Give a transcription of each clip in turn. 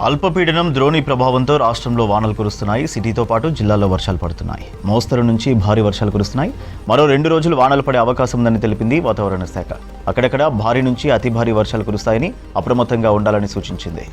అల్పపీడనం ద్రోణి ప్రభావంతో రాష్ట్రంలో వానలు కురుస్తున్నాయి. సిటీతో పాటు జిల్లాల్లో వర్షాలు పడుతున్నాయి. మోస్తరు నుంచి భారీ వర్షాలు కురుస్తున్నాయి. మరో 2 రోజులు వానలు పడే అవకాశం ఉందని తెలిపింది వాతావరణ శాఖ. అక్కడక్కడ భారీ నుంచి అతి భారీ వర్షాలు కురుస్తాయని అప్రమత్తంగా ఉండాలని సూచించింది.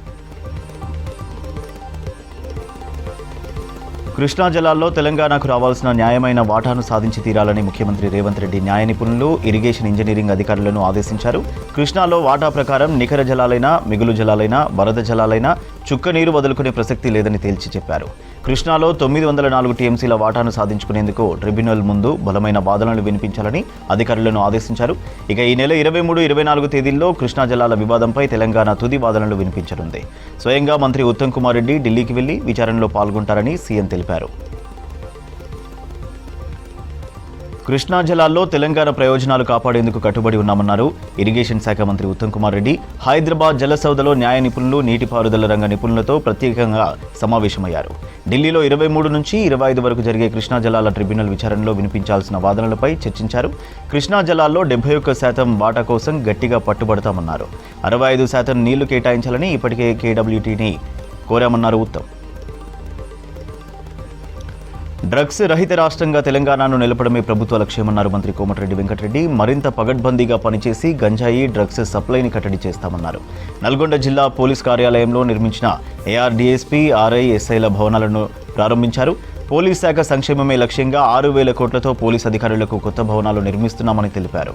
కృష్ణా జలాల్లో తెలంగాణకు రావాల్సిన న్యాయమైన వాటాను సాధించి తీరాలని ముఖ్యమంత్రి రేవంత్ రెడ్డి న్యాయ నిపుణులు, ఇరిగేషన్ ఇంజనీరింగ్ అధికారులను ఆదేశించారు. కృష్ణాలో వాటా ప్రకారం నికర జలాలైనా, మిగులు జలాలైనా, వరద జలాలైనా చుక్క నీరు వదులుకునే ప్రసక్తి లేదని తేల్చి చెప్పారు. కృష్ణాలో 904 టీఎంసీల వాటాను సాధించుకునేందుకు ట్రిబ్యునల్ ముందు బలమైన వాదనలు వినిపించాలని అధికారులను ఆదేశించారు. ఇక ఈ నెల 23, 24 తేదీల్లో కృష్ణా జలాల వివాదంపై తెలంగాణ తుది వాదనలు వినిపించనుంది. స్వయంగా మంత్రి ఉత్తమ్ కుమార్ రెడ్డి ఢిల్లీకి వెళ్లి విచారణలో పాల్గొంటారని సీఎం తెలిపారు. కృష్ణా జలాల్లో తెలంగాణ ప్రయోజనాలు కాపాడేందుకు కట్టుబడి ఉన్నామన్నారు ఇరిగేషన్ శాఖ మంత్రి ఉత్తమ్ కుమార్ రెడ్డి. హైదరాబాద్ జలసౌధలో న్యాయ నిపుణులు, నీటిపారుదల రంగ నిపుణులతో ప్రత్యేకంగా సమావేశమయ్యారు. ఢిల్లీలో 23 నుంచి 25 వరకు జరిగే కృష్ణా జలాల ట్రిబ్యునల్ విచారణలో వినిపించాల్సిన వాదనలపై చర్చించారు. కృష్ణా జలాల్లో 71% వాటా కోసం గట్టిగా పట్టుబడతామన్నారు. 65% నీళ్లు కేటాయించాలని ఇప్పటికే కేడబ్ల్యూటీని కోరామన్నారు ఉత్తమ్. డ్రగ్స్ రహిత రాష్ట్రంగా తెలంగాణను నిలపడమే ప్రభుత్వ లక్ష్యమన్నారు మంత్రి కోమటిరెడ్డి వెంకటరెడ్డి. మరింత పగడ్బందీగా పనిచేసి గంజాయి, డ్రగ్స్ సప్లైని కట్టడి చేస్తామన్నారు. నల్గొండ జిల్లా పోలీస్ కార్యాలయంలో నిర్మించిన ఏఆర్డీఎస్పీ, ఆర్ఐ, ఎస్ఐల భవనాలను ప్రారంభించారు. పోలీస్ శాఖ సంక్షేమమే లక్ష్యంగా 6,000 కోట్లతో పోలీస్ అధికారులకు కొత్త భవనాలు నిర్మిస్తున్నామని తెలిపారు.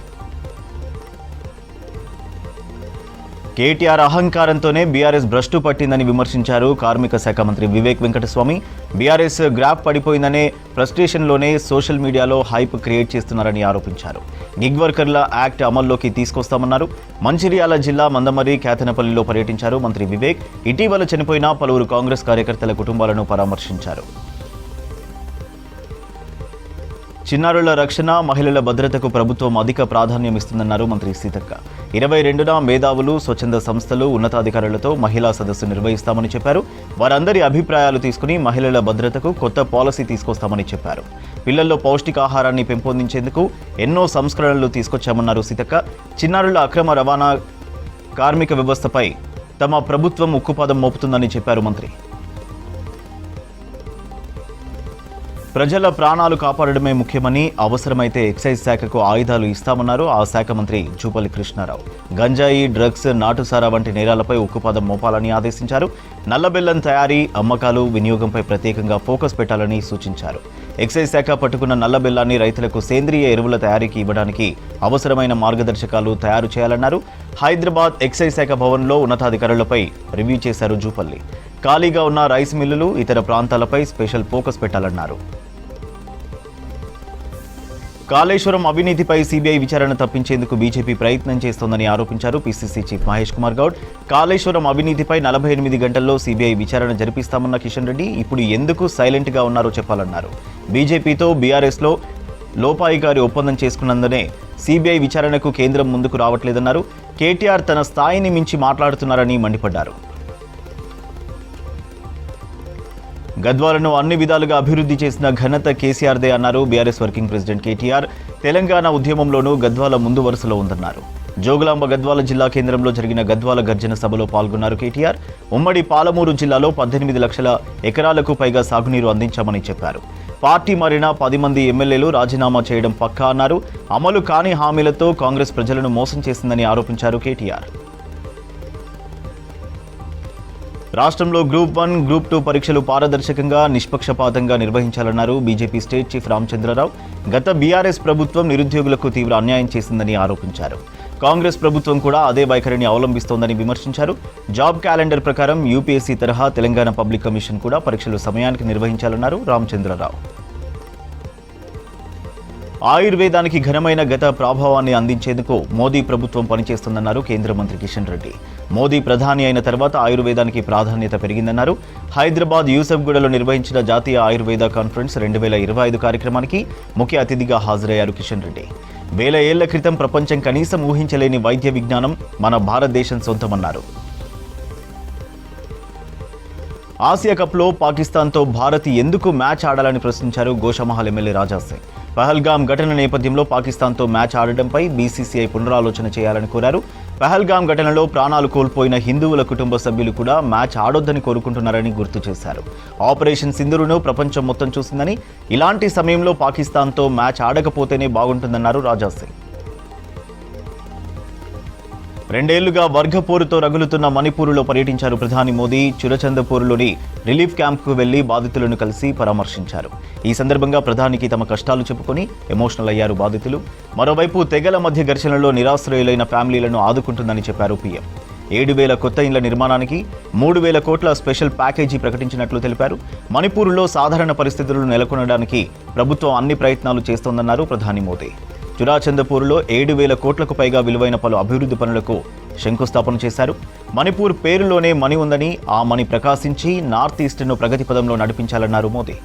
కేటీఆర్ అహంకారంతోనే బీఆర్ఎస్ భ్రష్టు పట్టిందని విమర్శించారు కార్మిక శాఖ మంత్రి వివేక్ వెంకటస్వామి. బీఆర్ఎస్ గ్రాఫ్ పడిపోయిందనే ఫ్రస్ట్రేషన్లోనే సోషల్ మీడియాలో హైప్ క్రియేట్ చేస్తున్నారని ఆరోపించారు. గిగ్ వర్కర్ల యాక్ట్ అమల్లోకి తీసుకొస్తామన్నారు. మంచిర్యాల జిల్లా మందమరి, కేతనపల్లిలో పర్యటించారు మంత్రి వివేక్. ఇటీవల చనిపోయిన పలువురు కాంగ్రెస్ కార్యకర్తల కుటుంబాలను పరామర్శించారు. చిన్నారుల రక్షణ, మహిళల భద్రతకు ప్రభుత్వం అధిక ప్రాధాన్యం ఇస్తుందన్నారు మంత్రి సీతక్క. 22న మేధావులు, స్వచ్ఛంద సంస్థలు, ఉన్నతాధికారులతో మహిళా సదస్సు నిర్వహిస్తామని చెప్పారు. వారందరి అభిప్రాయాలు తీసుకుని మహిళల భద్రతకు కొత్త పాలసీ తీసుకొస్తామని చెప్పారు. పిల్లల్లో పౌష్టికాహారాన్ని పెంపొందించేందుకు ఎన్నో సంస్కరణలు తీసుకొచ్చామన్నారు సీతక్క. చిన్నారుల అక్రమ రవాణా, కార్మిక వ్యవస్థపై తమ ప్రభుత్వం ఉక్కుపాదం మోపుతుందని చెప్పారు మంత్రి. ప్రజల ప్రాణాలు కాపాడడమే ముఖ్యమని, అవసరమైతే ఎక్సైజ్ శాఖకు ఆయుధాలు ఇస్తామన్నారు ఆ శాఖ మంత్రి జూపల్లి కృష్ణారావు. గంజాయి, డ్రగ్స్, నాటుసారా వంటి నేరాలపై ఉక్కుపాదం మోపాలని ఆదేశించారు. నల్లబెల్లం తయారీ, అమ్మకాలు, వినియోగంపై ప్రత్యేకంగా ఫోకస్ పెట్టాలని సూచించారు. ఎక్సైజ్ శాఖ పట్టుకున్న నల్లబెల్లాన్ని రైతులకు సేంద్రియ ఎరువుల తయారీకి ఇవ్వడానికి అవసరమైన మార్గదర్శకాలు తయారు చేయాలన్నారు. హైదరాబాద్ ఎక్సైజ్ శాఖ భవన్లో ఉన్నతాధికారులపై రివ్యూ చేశారు జూపల్లి. ఖాళీగా ఉన్న రైస్ మిల్లులు, ఇతర ప్రాంతాలపై స్పెషల్ ఫోకస్ పెట్టాలన్నారు. కాళేశ్వరం అవినీతిపై సీబీఐ విచారణ తప్పించేందుకు బీజేపీ ప్రయత్నం చేస్తోందని ఆరోపించారు పీసీసీ చీఫ్ మహేష్ కుమార్ గౌడ్. కాళేశ్వరం అవినీతిపై 48 గంటల్లో సీబీఐ విచారణ జరిపిస్తామన్న కిషన్ రెడ్డి ఇప్పుడు ఎందుకు సైలెంట్గా ఉన్నారో చెప్పాలన్నారు. బీజేపీతో బీఆర్ఎస్లో లోపాయికారి ఒప్పందం చేసుకున్నందునే సీబీఐ విచారణకు కేంద్రం ముందుకు రావట్లేదన్నారు. కేటీఆర్ తన స్థాయిని మించి మాట్లాడుతున్నారని మండిపడ్డారు. గద్వాలను అన్ని విధాలుగా అభివృద్ధి చేసిన ఘనత కేసీఆర్దే అన్నారు BRS working president KTR. Telangana ఉద్యమంలోనూ గద్వాల ముందు వరుసలో ఉందన్నారు. జోగులాంబ గద్వాల జిల్లా కేంద్రంలో జరిగిన గద్వాల గర్జన సభలో పాల్గొన్నారు కేటీఆర్. ఉమ్మడి పాలమూరు జిల్లాలో 18 లక్షల ఎకరాలకు పైగా సాగునీరు అందించామని చెప్పారు. పార్టీ మారిన 10 మంది ఎమ్మెల్యేలు రాజీనామా చేయడం పక్కా అన్నారు. అమలు కాని హామీలతో కాంగ్రెస్ ప్రజలను మోసం చేసిందని ఆరోపించారు కేటీఆర్. రాష్ట్రంలో గ్రూప్ 1, గ్రూప్ 2 పరీక్షలు పారదర్శకంగా, నిష్పక్షపాతంగా నిర్వహించాలన్నారు బీజేపీ స్టేట్ చీఫ్ రామచంద్రరావు. గత బీఆర్ఎస్ ప్రభుత్వం నిరుద్యోగులకు తీవ్ర అన్యాయం చేసిందని ఆరోపించారు. కాంగ్రెస్ ప్రభుత్వం కూడా అదే వైఖరిని అవలంబిస్తోందని విమర్శించారు. జాబ్ క్యాలెండర్ ప్రకారం యూపీఎస్సీ తరహా తెలంగాణ పబ్లిక్ కమిషన్ కూడా పరీక్షలు సమయానికి నిర్వహించాలన్నారు రామచంద్రరావు. ఆయుర్వేదానికి ఘనమైన గత ప్రభావాన్ని అందించేందుకు మోదీ ప్రభుత్వం పనిచేస్తుందన్నారు కేంద్ర మంత్రి కిషన్ రెడ్డి. మోదీ ప్రధాని అయిన తర్వాత ఆయుర్వేదానికి ప్రాధాన్యత పెరిగిందన్నారు. హైదరాబాద్ యూసఫ్గూడలో నిర్వహించిన జాతీయ ఆయుర్వేద కాన్ఫరెన్స్ 2025 కార్యక్రమానికి ముఖ్య అతిథిగా హాజరయ్యారు కిషన్ రెడ్డి. 1000 ఏళ్ల క్రితం ప్రపంచం కనీసం ఊహించలేని వైద్య విజ్ఞానం మన భారతదేశం సొంతమన్నారు. ఆసియా కప్లో పాకిస్తాన్తో భారత్ ఎందుకు మ్యాచ్ ఆడాలని ప్రశ్నించారు గోషామహల్ ఎమ్మెల్యే రాజా సింగ్. పహల్గామ్ ఘటన నేపథ్యంలో పాకిస్తాన్తో మ్యాచ్ ఆడడంపై బీసీసీఐ పునరాలోచన చేయాలని కోరారు. పహల్గాం ఘటనలో ప్రాణాలు కోల్పోయిన హిందువుల కుటుంబ సభ్యులు కూడా మ్యాచ్ ఆడొద్దని కోరుకుంటున్నారని గుర్తు చేశారు. ఆపరేషన్ సింధూరును ప్రపంచం మొత్తం చూసిందని, ఇలాంటి సమయంలో పాకిస్తాన్తో మ్యాచ్ ఆడకపోతేనే బాగుంటుందన్నారు రాజా సింగ్. 2 ఏళ్లుగా వర్గపోరుతో రగులుతున్న మణిపూర్లో పర్యటించారు ప్రధాని మోదీ. చురచందపూర్లోని రిలీఫ్ క్యాంప్కు వెళ్లి బాధితులను కలిసి పరామర్శించారు. ఈ సందర్భంగా ప్రధానికి తమ కష్టాలు చెప్పుకొని ఎమోషనల్ అయ్యారు బాధితులు. మరోవైపు తెగల మధ్య ఘర్షణలో నిరాశ్రయులైన ఫ్యామిలీలను ఆదుకుంటుందని చెప్పారు పీఎం. 7,000 కొత్త ఇండ్ల నిర్మాణానికి 3,000 కోట్ల స్పెషల్ ప్యాకేజీ ప్రకటించినట్లు తెలిపారు. మణిపూర్లో సాధారణ పరిస్థితులను నెలకొనడానికి ప్రభుత్వం అన్ని ప్రయత్నాలు చేస్తోందన్నారు ప్రధాని మోదీ. చురాచందపూర్లో 7,000 కోట్లకు పైగా విలువైన పలు అభివృద్ధి పనులకు శంకుస్థాపన చేశారు. మణిపూర్ పేరులోనే మణి ఉందని, ఆ మణి ప్రకాశించి నార్త్ ఈస్ట్ను ప్రగతి పదంలో నడిపించాలన్నారు మోదీ.